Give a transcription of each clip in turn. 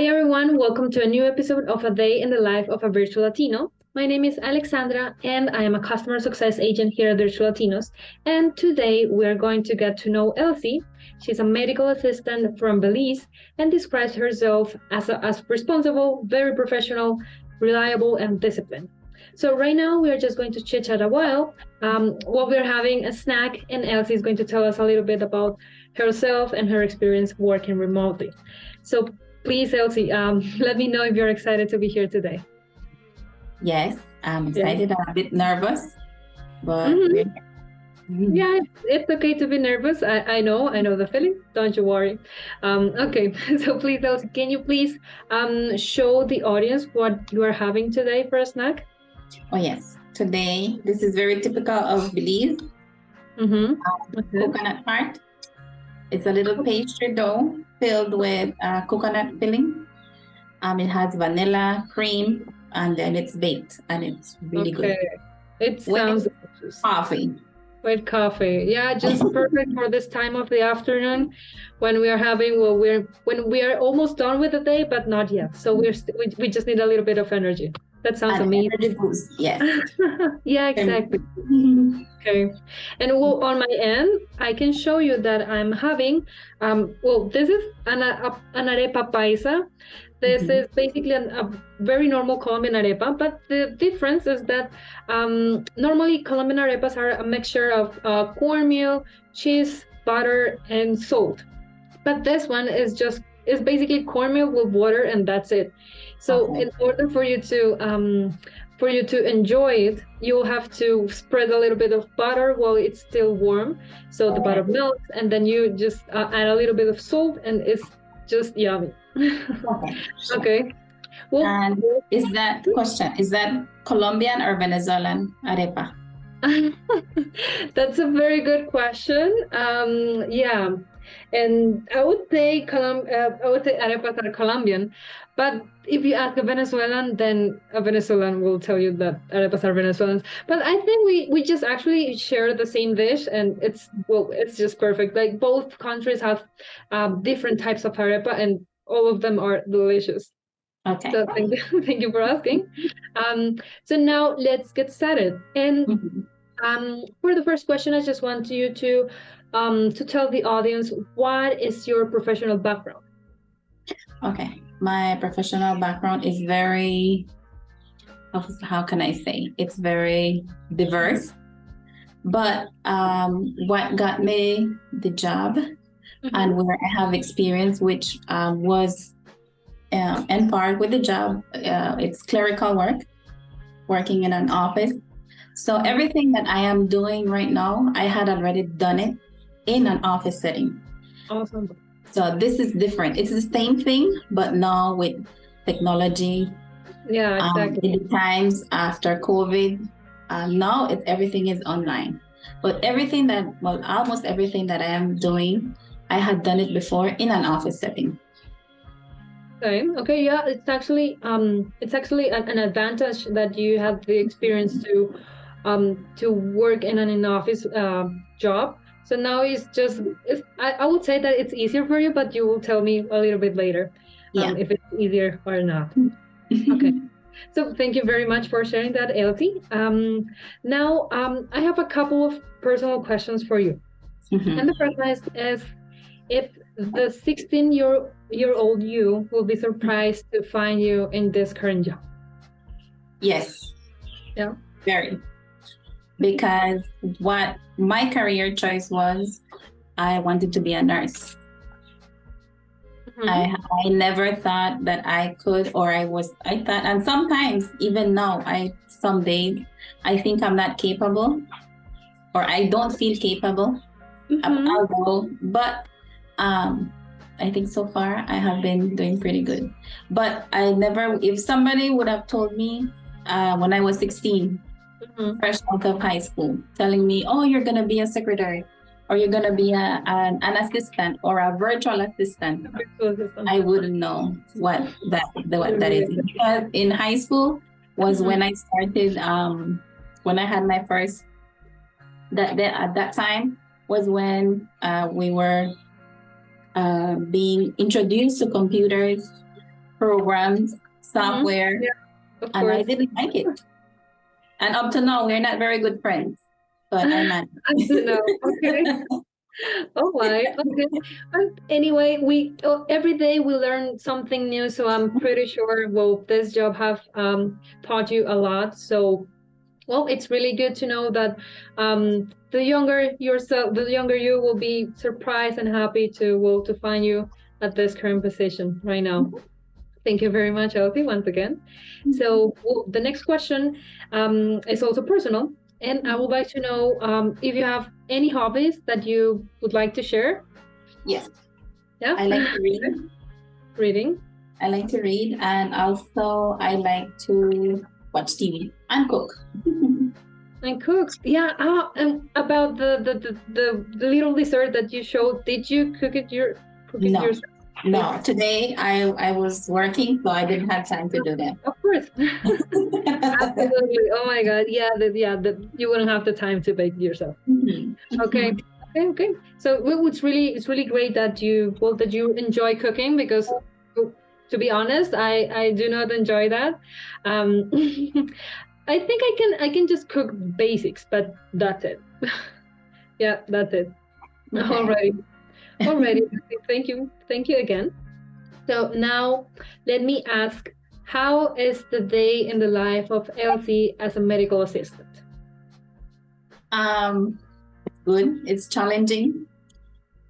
Hi, everyone. Welcome to a new episode of A Day in the Life of a Virtual Latino. My name is Alexandra, and I am a customer success agent here at Virtual Latinos. And today we are going to get to know Elsy. She's a medical assistant from Belize and describes herself as responsible, very professional, reliable, and disciplined. So right now we are just going to chit chat a while while we're having a snack, and Elsy is going to tell us a little bit about herself and her experience working remotely. So please, Elsy, let me know if you're excited to be here today. Yes, I'm excited. I'm a bit nervous, but yeah, it's okay to be nervous. I know the feeling. Don't you worry. Okay, so please, Elsy, can you please show the audience what you are having today for a snack? Oh yes, today this is very typical of Belize. Coconut tart. It's a little pastry dough filled with coconut filling. It has vanilla, cream, and then it's baked, and it's really good. It sounds delicious. Coffee. With coffee, yeah, just perfect for this time of the afternoon when we are having when we are almost done with the day, but not yet. So we just need a little bit of energy. That sounds amazing. Energy boost, yes. Yeah, exactly. Okay, and on my end, I can show you that I'm having this is an arepa paisa. This is basically a very normal Colombian arepa, but the difference is that normally Colombian arepas are a mixture of cornmeal, cheese, butter, and salt. But this one is basically cornmeal with water, and that's it. So in order for you to enjoy it, you'll have to spread a little bit of butter while it's still warm. So the butter melts, and then you just add a little bit of salt, and it's just yummy. Okay. Well, and is that Colombian or Venezuelan arepa? That's a very good question. Yeah, and I would say arepas are Colombian, but if you ask a Venezuelan, then a Venezuelan will tell you that arepas are Venezuelans. But I think we just actually share the same dish, and it's just perfect. Like both countries have different types of arepa, and all of them are delicious. Okay. So thank you for asking. So now let's get started. And for the first question, I just want you to tell the audience, what is your professional background? Okay, my professional background is very, how can I say? It's very diverse. But what got me the job and where I have experience, which was in part with the job, it's clerical work, working in an office. So everything that I am doing right now, I had already done it in an office setting. Awesome. So this is different. It's the same thing, but now with technology. Yeah, exactly. In the times after COVID, now everything is online. But almost everything that I am doing, I had done it before in an office setting. Okay, yeah, it's actually an advantage that you have the experience to work in an office job. So now I would say that it's easier for you, but you will tell me a little bit later if it's easier or not. Okay. So thank you very much for sharing that, Elsy. Now I have a couple of personal questions for you. And the first one is if the 16-year-old you will be surprised to find you in this current job. Yes. Yeah. Very. Because what my career choice was, I wanted to be a nurse. I never thought that I could, I thought, and sometimes even now, some days I think I'm not capable, or I don't feel capable. But I think so far I have been doing pretty good. But if somebody would have told me when I was 16, fresh out of high school, telling me, oh, you're going to be a secretary, or you're going to be an assistant or a virtual assistant, I wouldn't know what that is. Because in high school was when I started, when I had my first, at that time was when we were being introduced to computers programs, software, Yeah, of and I course. didn't like it. And up to now, we're not very good friends, but I managed. I don't know. Okay. Oh my. Okay. But anyway, every day we learn something new. So I'm pretty sure. Well, this job have taught you a lot. So well, it's really good to know that the younger yourself, the younger you will be surprised and happy to find you at this current position right now. Thank you very much, Elsie, once again. So well, the next question is also personal, and I would like to know if you have any hobbies that you would like to share. Yes. Yeah, I like to read. Reading. I like to read, and also I like to watch TV and cook. And cook. Yeah. And about the little dessert that you showed, did you cook it No. yourself? No, today I was working, so I didn't have time to do that. Of course. Absolutely. Oh my God. Yeah. You wouldn't have the time to bake yourself. Okay. Okay. So well, it's really great that you enjoy cooking because to be honest, I do not enjoy that. I think I can just cook basics, but that's it. Yeah, that's it. Okay. Alrighty. Thank you again. So now let me ask, how is the day in the life of Elsie as a medical assistant? It's good. It's challenging.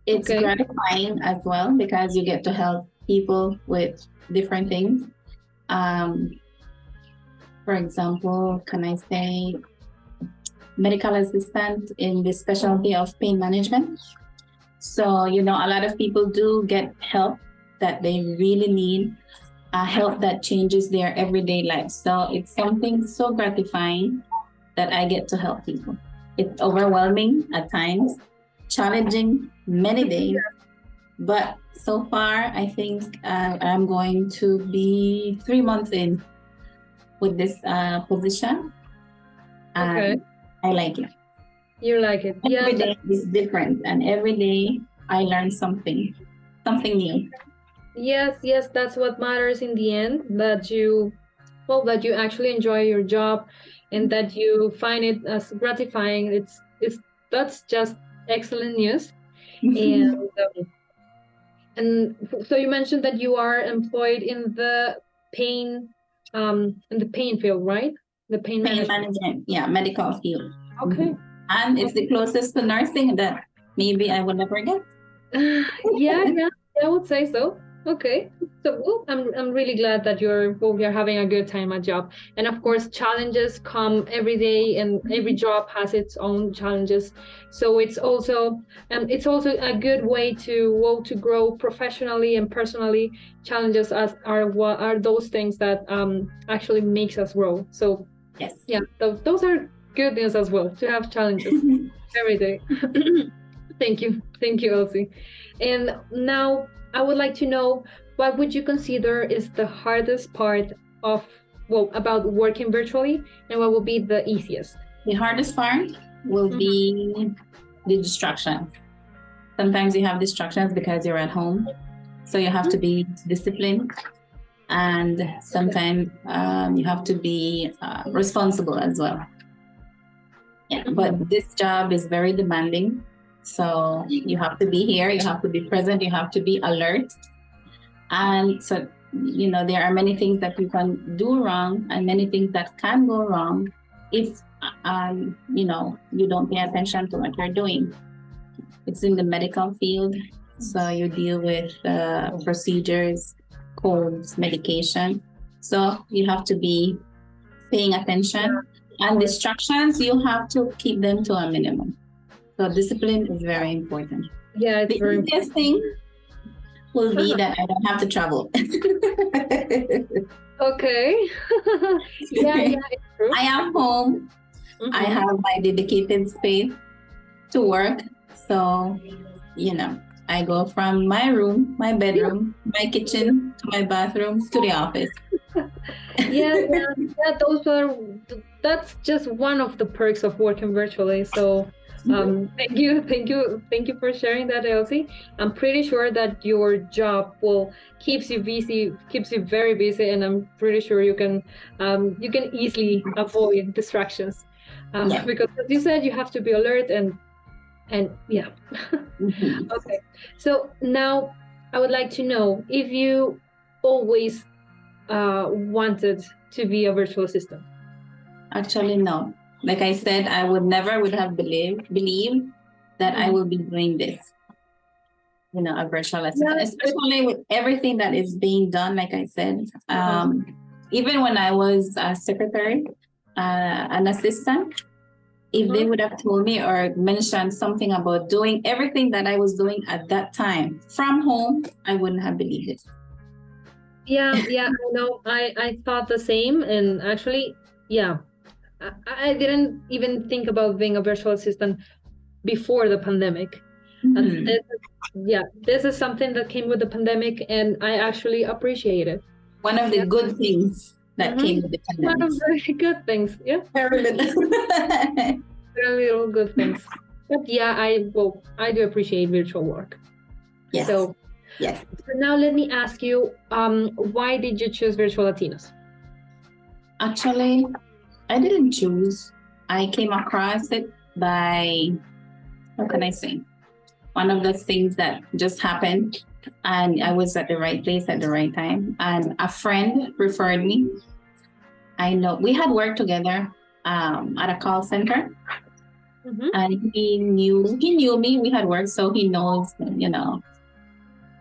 It's gratifying as well because you get to help people with different things. For example, can I say medical assistant in the specialty of pain management? So, a lot of people do get help that they really need, help that changes their everyday life. So it's something so gratifying that I get to help people. It's overwhelming at times, challenging many days, but so far I think I'm going to be 3 months in with this position. I like it. You like it. Every day is different, and every day I learn something new. Yes, that's what matters in the end, that you actually enjoy your job and that you find it as gratifying. That's just excellent news. And so you mentioned that you are employed in the pain field, right? The pain management, yeah, medical field. Okay. And it's the closest to nursing that maybe I will never get. Yeah, I would say so. Okay. So I'm really glad that you're having a good time at job. And of course, challenges come every day, and every job has its own challenges. So it's also a good way to grow professionally and personally. Challenges are those things that actually makes us grow. So yes, yeah, those are good news as well, to have challenges every day. Thank you, Elsie. And now I would like to know, what would you consider is the hardest part about working virtually, and what will be the easiest? The hardest part will be the distraction. Sometimes you have distractions because you're at home, so you have to be disciplined, and sometimes you have to be responsible as well. Yeah, but this job is very demanding. So you have to be here, you have to be present, you have to be alert. And so, there are many things that you can do wrong and many things that can go wrong if, you don't pay attention to what you're doing. It's in the medical field. So you deal with procedures, codes, medication. So you have to be paying attention. And distractions, you have to keep them to a minimum. So discipline is very important. Yeah, it's the easiest thing will be that I don't have to travel. Okay. Yeah, it's true. I am home. I have my dedicated space to work. So, I go from my room, my bedroom, my kitchen, to my bathroom, to the office. That's just one of the perks of working virtually. So thank you for sharing that, Elsy. I'm pretty sure that your job will keeps you very busy, and I'm pretty sure you can easily avoid distractions because as you said, you have to be alert and yeah. Okay, so now I would like to know if you always wanted to be a virtual assistant. Actually, no. Like I said, I would have believed that I will be doing this. A virtual assistant, especially with everything that is being done. Like I said, even when I was a secretary, an assistant, if they would have told me or mentioned something about doing everything that I was doing at that time from home, I wouldn't have believed it. Yeah, I know. I thought the same, and actually, yeah, I didn't even think about being a virtual assistant before the pandemic. And this is something that came with the pandemic, and I actually appreciate it. One of the good things that came with the pandemic. One of the very good things, yeah. Very little. Very little good things. But yeah, I do appreciate virtual work. Yes. So now let me ask you, why did you choose Virtual Latinos? Actually, I didn't choose. I came across it by, how can I say, one of the things that just happened, and I was at the right place at the right time, and a friend referred me. I know we had worked together at a call center, and he knew me. We had worked, so he knows,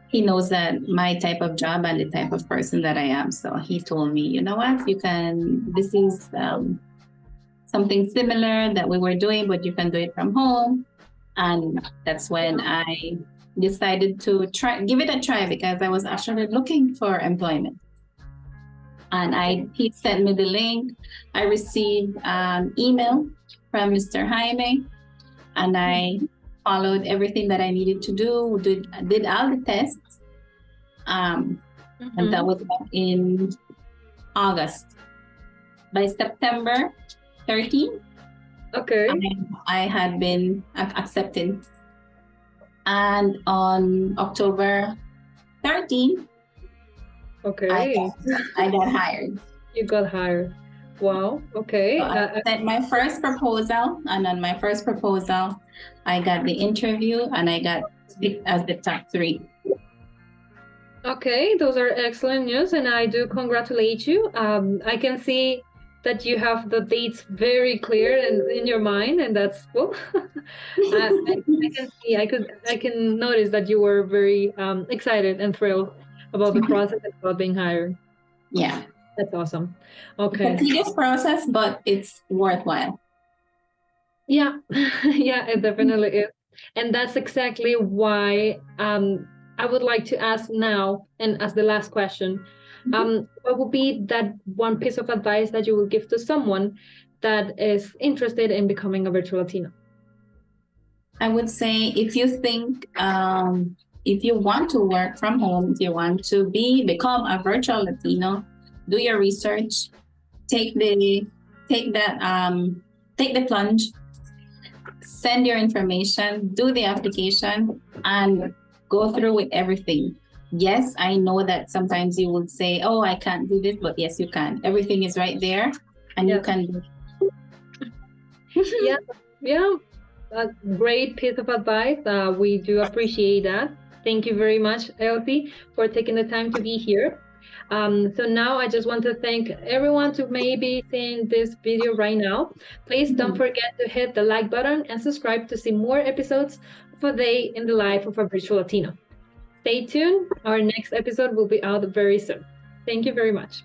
he knows that my type of job and the type of person that I am. So he told me, you know what, this is something similar that we were doing, but you can do it from home. And that's when I decided to give it a try, because I was actually looking for employment. And he sent me the link. I received an email from Mr. Jaime, and I followed everything that I needed to do, did all the tests. And that was in August. By September 13th, I had been accepted. And on October 13th, I got hired. You got hired. Wow. Okay. So I sent my first proposal, and on my first proposal, I got the interview, and I got picked as the top 3. Okay, those are excellent news, and I do congratulate you. I can see that you have the dates very clear and in your mind, and that's cool. I can see, I can notice that you were very excited and thrilled about the process and about being hired. Yeah. That's awesome. Okay. It's a tedious process, but it's worthwhile. Yeah, yeah, it definitely is. And that's exactly why I would like to ask now, and as the last question, what would be that one piece of advice that you would give to someone that is interested in becoming a virtual Latino? I would say, if you think, if you want to work from home, if you want to become a virtual Latino, do your research, take the plunge, send your information, do the application, and go through with everything. Yes, I know that sometimes you would say, oh, I can't do this, but yes, you can. Everything is right there, and you can do it. Yeah. A great piece of advice. We do appreciate that. Thank you very much, Elsy, for taking the time to be here. So now I just want to thank everyone to maybe seeing this video right now. Please don't forget to hit the like button and subscribe to see more episodes of A Day in the Life of a Virtual Latino. Stay tuned. Our next episode will be out very soon. Thank you very much.